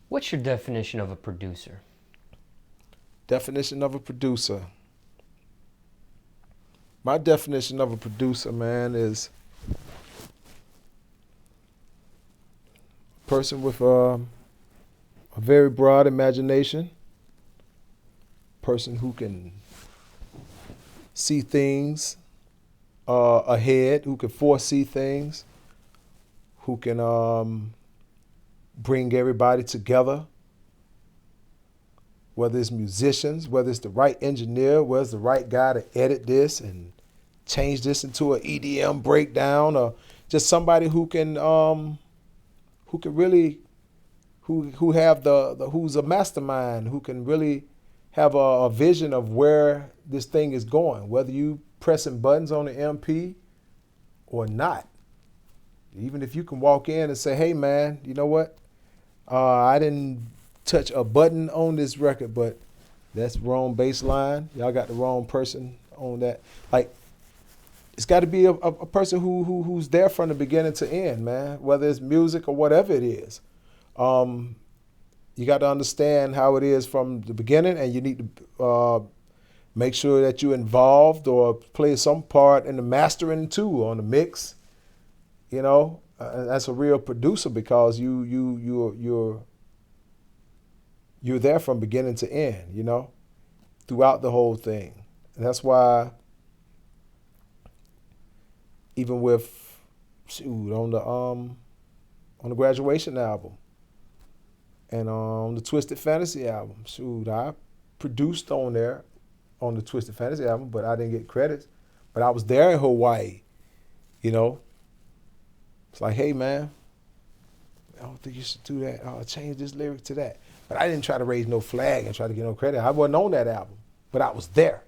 What's your definition of a producer? Definition of a producer. My definition of a producer, man, is a person with a very broad imagination, person who can see things ahead, who can foresee things, who can bring everybody together, whether it's musicians, whether it's the right engineer, whether it's the right guy to edit this and change this into an EDM breakdown, or just somebody who can really who have who's a mastermind, who can really have a vision of where this thing is going, whether you pressing buttons on the MP or not. Even if you can walk in and say, hey man, you know what? I didn't touch a button on this record, but that's wrong bass line. Y'all got the wrong person on that. Like, it's got to be a person who's there from the beginning to end, man, whether it's music or whatever it is. You got to understand how it is from the beginning, and you need to make sure that you're involved or play some part in the mastering too, on the mix. You know, that's a real producer, because you're there from beginning to end, you know, throughout the whole thing. And that's why even with on the Graduation album and on the Twisted Fantasy album, I produced on there on the Twisted Fantasy album, but I didn't get credits. But I was there in Hawaii, you know. It's like, hey man, I don't think you should do that. I'll change this lyric to that. But I didn't try to raise no flag and try to get no credit. I wasn't on that album, but I was there.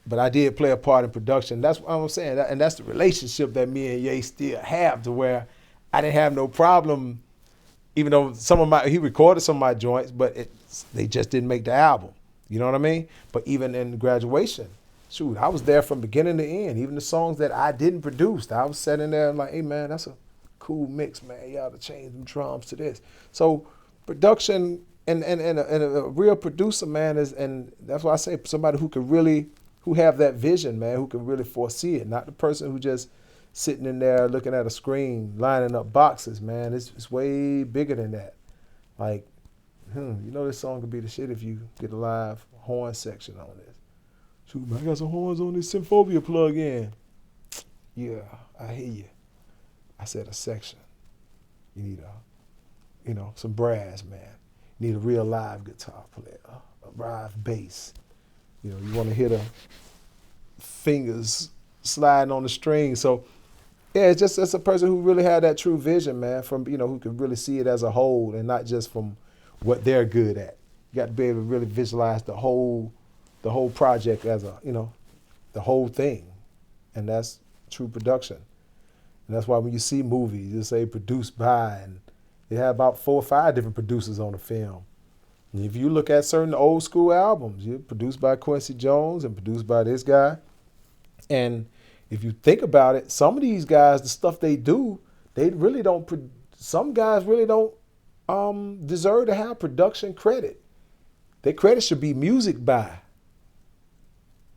But I did play a part in production. That's what I'm saying. And that's the relationship that me and Ye still have, to where I didn't have no problem, even though he recorded some of my joints, but they just didn't make the album. You know what I mean? But even in Graduation, I was there from beginning to end. Even the songs that I didn't produce, I was sitting there and like, hey man, that's a cool mix, man. You ought to change them drums to this. So production and a real producer, man, and that's why I say somebody who have that vision, man, who can really foresee it, not the person who just sitting in there looking at a screen, lining up boxes, man. It's way bigger than that. Like, you know, this song could be the shit if you get a live horn section on this. Shoot, man, I got some horns on this Symphobia plug-in. Yeah, I hear you. I said a section. You need some brass, man. You need a real live guitar player, a live bass. You know, you want to hear the fingers sliding on the string. So, yeah, it's a person who really had that true vision, man, from, who can really see it as a whole and not just from what they're good at. You got to be able to really visualize the whole project as the whole thing. And that's true production. And that's why when you see movies, you say produced by, and they have about 4 or 5 different producers on the film. And if you look at certain old school albums, you're produced by Quincy Jones and produced by this guy. And if you think about it, some of these guys, the stuff they do, some guys really don't deserve to have production credit. Their credit should be music by.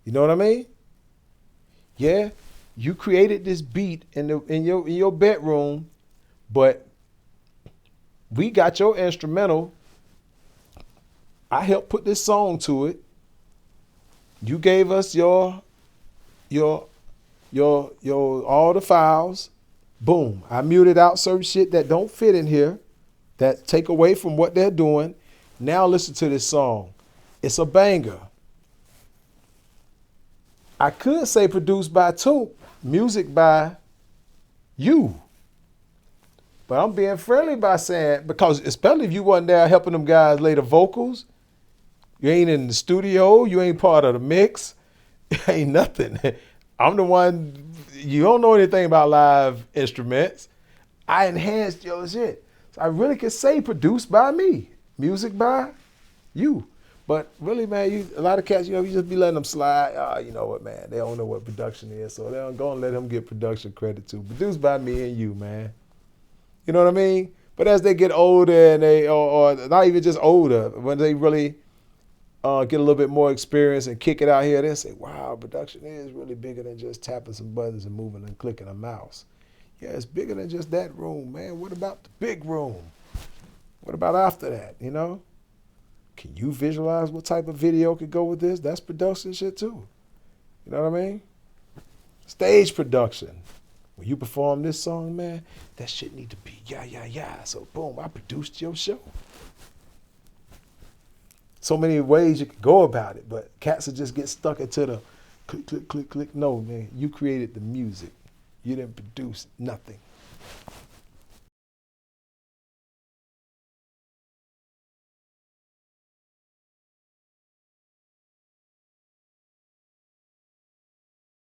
You know what I mean? Yeah, you created this beat in your bedroom, but we got your instrumental. I helped put this song to it. You gave us your all the files. Boom. I muted out certain shit that don't fit in here, that take away from what they're doing. Now listen to this song. It's a banger. I could say produced by Toomp, music by you. But I'm being friendly by saying, because especially if you wasn't there helping them guys lay the vocals, you ain't in the studio, you ain't part of the mix, ain't nothing. I'm the one, you don't know anything about live instruments. I enhanced your shit. So I really could say produced by me, music by you. But really, man, a lot of cats, you just be letting them slide. You know what, man, they don't know what production is, so they're going to let them get production credit too. Produced by me and you, man. You know what I mean? But as they get older and or not even just older, when they really get a little bit more experience and kick it out here, they say, wow, production is really bigger than just tapping some buttons and moving and clicking a mouse. Yeah, it's bigger than just that room, man. What about the big room? What about after that, you know? Can you visualize what type of video could go with this? That's production shit too. You know what I mean? Stage production. When you perform this song, man, that shit need to be yeah. So boom, I produced your show. So many ways you can go about it, but cats will just get stuck into the click. No, man, you created the music. You didn't produce nothing.